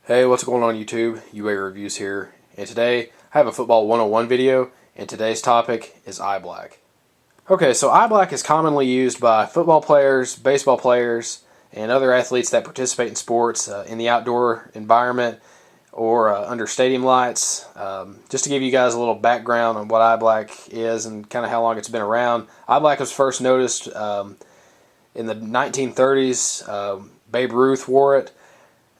Hey, what's going on YouTube? UA Reviews here, and today I have a Football 101 video, and today's topic is eye black. Okay, so eye black is commonly used by football players, baseball players, and other athletes that participate in sports in the outdoor environment or under stadium lights. Just to give you guys a little background on what eye black is and kind of how long it's been around. Eye black was first noticed in the 1930s. Babe Ruth wore it.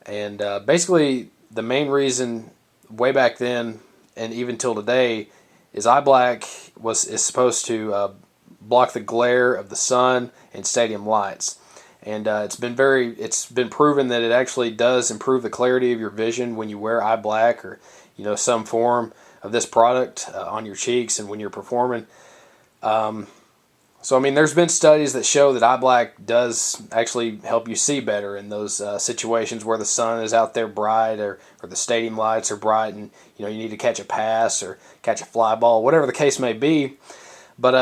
And basically, the main reason way back then and even till today is eye black is supposed to block the glare of the sun and stadium lights. And it's been proven that it actually does improve the clarity of your vision when you wear eye black or some form of this product on your cheeks and when you're performing. So, I mean, there's been studies that show that eye black does actually help you see better in those situations where the sun is out there bright or the stadium lights are bright and, you need to catch a pass or catch a fly ball, whatever the case may be. But,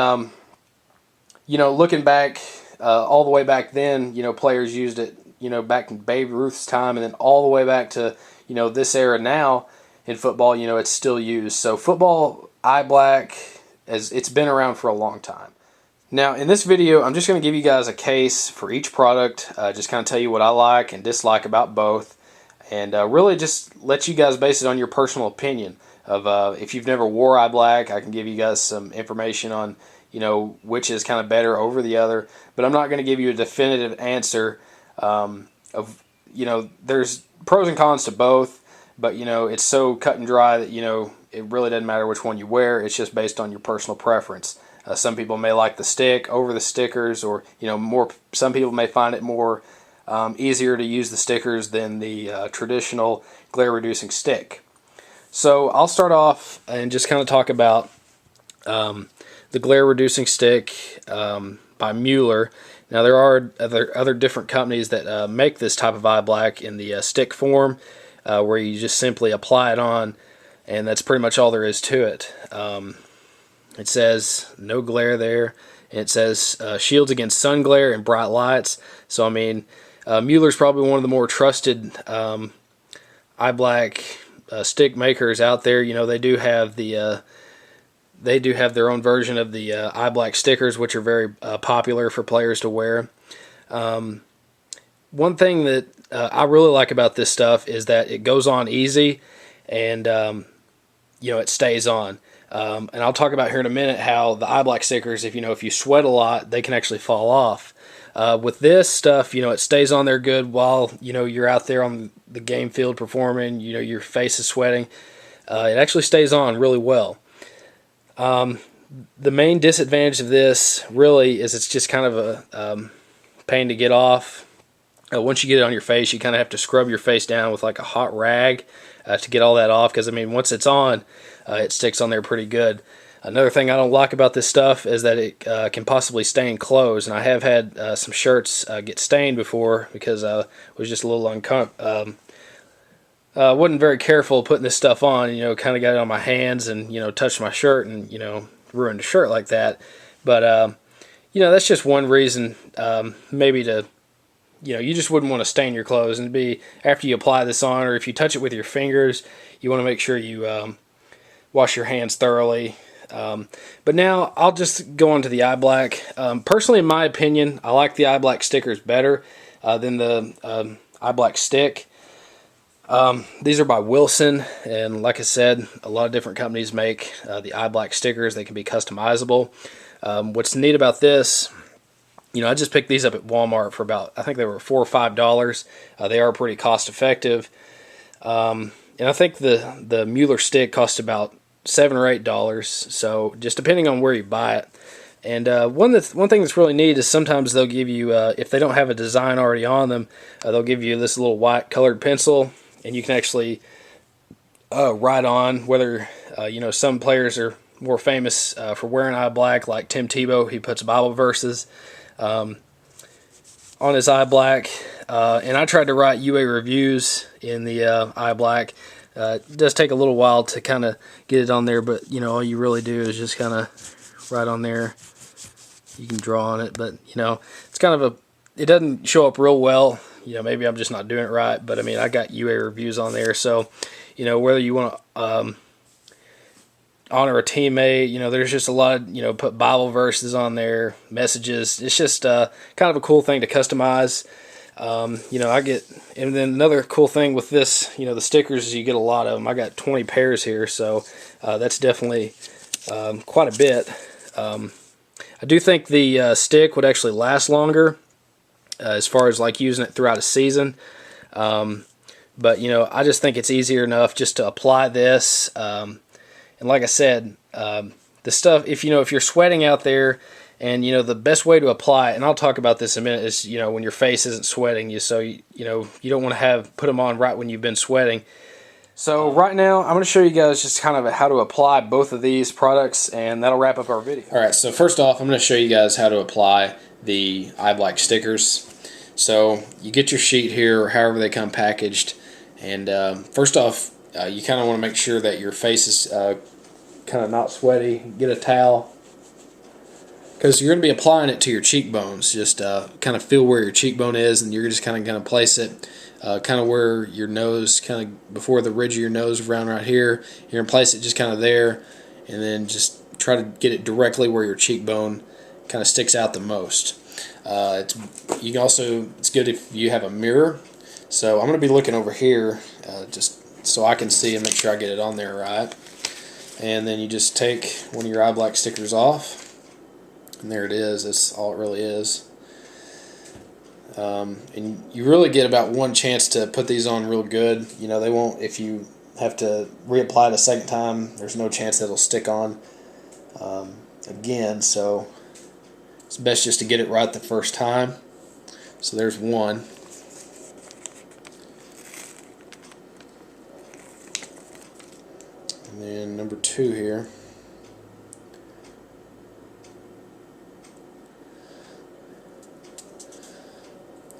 looking back, all the way back then, players used it, back in Babe Ruth's time and then all the way back to, this era now in football, it's still used. So football eye black, it's been around for a long time. Now, in this video, I'm just going to give you guys a case for each product, just kind of tell you what I like and dislike about both, and really just let you guys base it on your personal opinion of if you've never wore eye black. I can give you guys some information on, which is kind of better over the other, but I'm not going to give you a definitive answer there's pros and cons to both, but, it's so cut and dry that, it really doesn't matter which one you wear. It's just based on your personal preference. Some people may like the stick over the stickers, or some people may find it more easier to use the stickers than the traditional glare-reducing stick. So I'll start off and just kind of talk about the glare-reducing stick by Mueller. Now there are other different companies that make this type of eye black in the stick form, where you just simply apply it on, and that's pretty much all there is to it. It says no glare there, and it says shields against sun glare and bright lights. So I mean, Mueller's probably one of the more trusted eye black stick makers out there. They do have their own version of the eye black stickers, which are very popular for players to wear. One thing that I really like about this stuff is that it goes on easy, and it stays on. And I'll talk about here in a minute how the eye black stickers, if you sweat a lot, they can actually fall off. With this stuff, it stays on there good while you're out there on the game field performing. Your face is sweating. It actually stays on really well. The main disadvantage of this really is it's just kind of a pain to get off. Once you get it on your face, you kind of have to scrub your face down with like a hot rag to get all that off, because I mean, once it's on, it sticks on there pretty good. Another thing I don't like about this stuff is that it can possibly stain clothes, and I have had some shirts get stained before because I was just a little uncomfortable. Wasn't very careful putting this stuff on, kind of got it on my hands and, touched my shirt and, ruined a shirt like that. But, that's just one reason maybe to, you just wouldn't want to stain your clothes. And be after you apply this on, or if you touch it with your fingers, you want to make sure you wash your hands thoroughly. But now I'll just go on to the eye black. Personally, in my opinion, I like the eye black stickers better than the eye black stick. These are by Wilson, and like I said, a lot of different companies make the eye black stickers. They can be customizable. What's neat about this, I just picked these up at Walmart for about, I think they were $4 or $5. They are pretty cost effective. And I think the Mueller stick costs about $7 or $8, so just depending on where you buy it. And one thing that's really neat is sometimes they'll give you, if they don't have a design already on them, they'll give you this little white colored pencil, and you can actually write on whether, some players are more famous for wearing eye black, like Tim Tebow. He puts Bible verses on his eye black, and I tried to write UA reviews in the eye black. It does take a little while to kind of get it on there, but all you really do is just kind of write on there. You can draw on it, but it's kind of it doesn't show up real well maybe I'm just not doing it right, but I mean, I got UA reviews on there. So, whether you want to honor a teammate, there's just a lot of, put Bible verses on there, messages. It's just kind of a cool thing to customize. And then another cool thing with this, the stickers is you get a lot of them. I got 20 pairs here, so that's definitely quite a bit. I do think the stick would actually last longer as far as like using it throughout a season. But I just think it's easier enough just to apply this. And like I said, the stuff, if you're sweating out there, and the best way to apply it, and I'll talk about this in a minute, is when your face isn't sweating. You don't want to put them on right when you've been sweating. So right now I'm going to show you guys just kind of how to apply both of these products, and that'll wrap up our video. All right, so first off, I'm going to show you guys how to apply the eye black stickers. So you get your sheet here, or however they come packaged, and first off, you kind of want to make sure that your face is kind of not sweaty. Get a towel, because you're going to be applying it to your cheekbones. Just kind of feel where your cheekbone is, and you're just kind of going to place it kind of where your nose, kind of before the ridge of your nose, around right here. You're going to place it just kind of there, and then just try to get it directly where your cheekbone kind of sticks out the most. It's good if you have a mirror. So I'm going to be looking over here just so I can see and make sure I get it on there right. And then you just take one of your eye black stickers off. And there it is. That's all it really is. And you really get about one chance to put these on real good. They won't, if you have to reapply it a second time, there's no chance that it'll stick on again. So it's best just to get it right the first time. So there's one. And then number two here.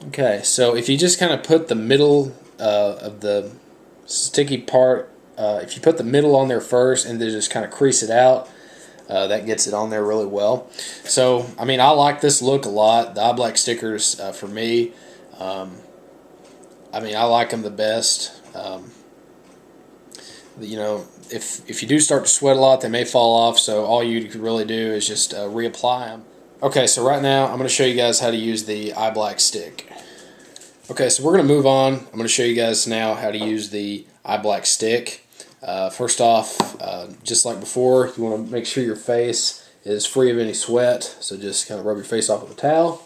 Okay, so if you just kind of put the middle of the sticky part, if you put the middle on there first and then just kind of crease it out, that gets it on there really well. So, I mean, I like this look a lot. The eye black stickers, for me, I mean, I like them the best. If you do start to sweat a lot, they may fall off, so all you could really do is just reapply them. Okay, so right now I'm going to show you guys how to use the eye black stick. Okay, so we're going to move on. I'm going to show you guys now how to use the eye black stick. First off, just like before, you want to make sure your face is free of any sweat, so just kind of rub your face off with a towel.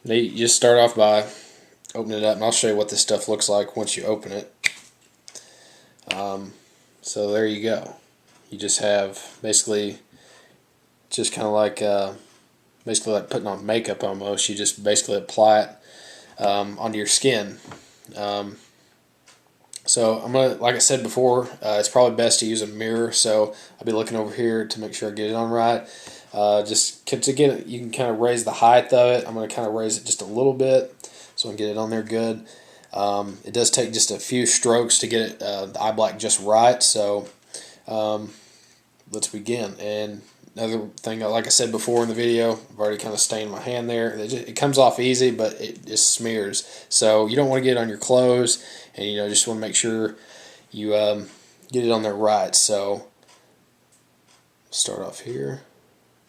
You just start off by opening it up, and I'll show you what this stuff looks like once you open it. So there you go. You just have basically just kind of like basically like putting on makeup almost. You just basically apply it onto your skin. So I'm gonna, like I said before, it's probably best to use a mirror. So I'll be looking over here to make sure I get it on right. Just to get it, you can kind of raise the height of it. I'm gonna kind of raise it just a little bit so I can get it on there good. It does take just a few strokes to get it, the eye black just right. So let's begin. And another thing, like I said before in the video, I've already kind of stained my hand there. It comes off easy, but it just smears. So you don't want to get it on your clothes, and just want to make sure you get it on there right. So start off here.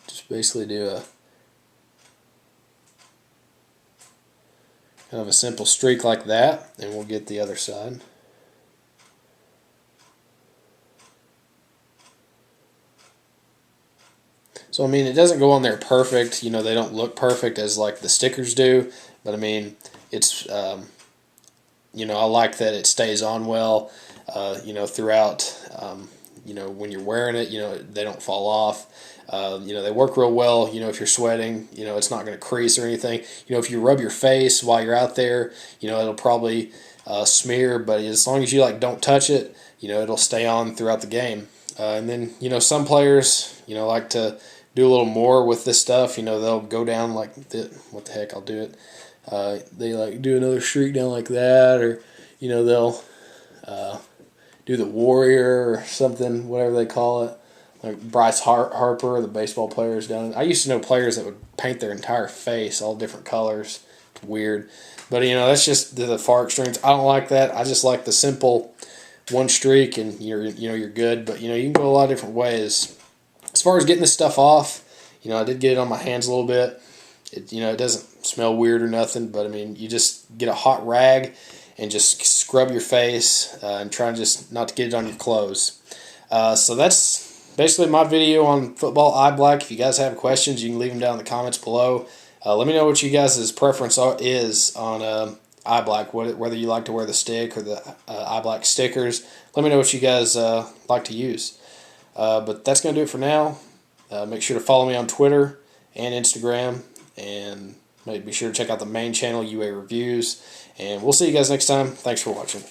Just basically do a kind of a simple streak like that, and we'll get the other side. So I mean, it doesn't go on there perfect. They don't look perfect as like the stickers do, but I mean, it's I like that it stays on well. Throughout. When you're wearing it, they don't fall off. They work real well. If you're sweating, it's not going to crease or anything. If you rub your face while you're out there, it'll probably smear, but as long as you don't touch it, it'll stay on throughout the game. And then, some players, like to do a little more with this stuff. They'll go down like what the heck, I'll do it. They do another streak down like that, or they'll do the warrior or something, whatever they call it. Like Bryce Harper, the baseball players down. I used to know players that would paint their entire face all different colors, weird. But that's just the far extremes. I don't like that. I just like the simple one streak and you're good. But you can go a lot of different ways. As far as getting this stuff off, I did get it on my hands a little bit. It doesn't smell weird or nothing, but I mean, you just get a hot rag and just scrub your face and try just not to get it on your clothes. So that's basically my video on football eye black. If you guys have questions, you can leave them down in the comments below. Let me know what you guys' preference is on eye black, whether you like to wear the stick or the eye black stickers. Let me know what you guys like to use. But that's going to do it for now. Make sure to follow me on Twitter and Instagram, and be sure to check out the main channel, UA Reviews. And we'll see you guys next time. Thanks for watching.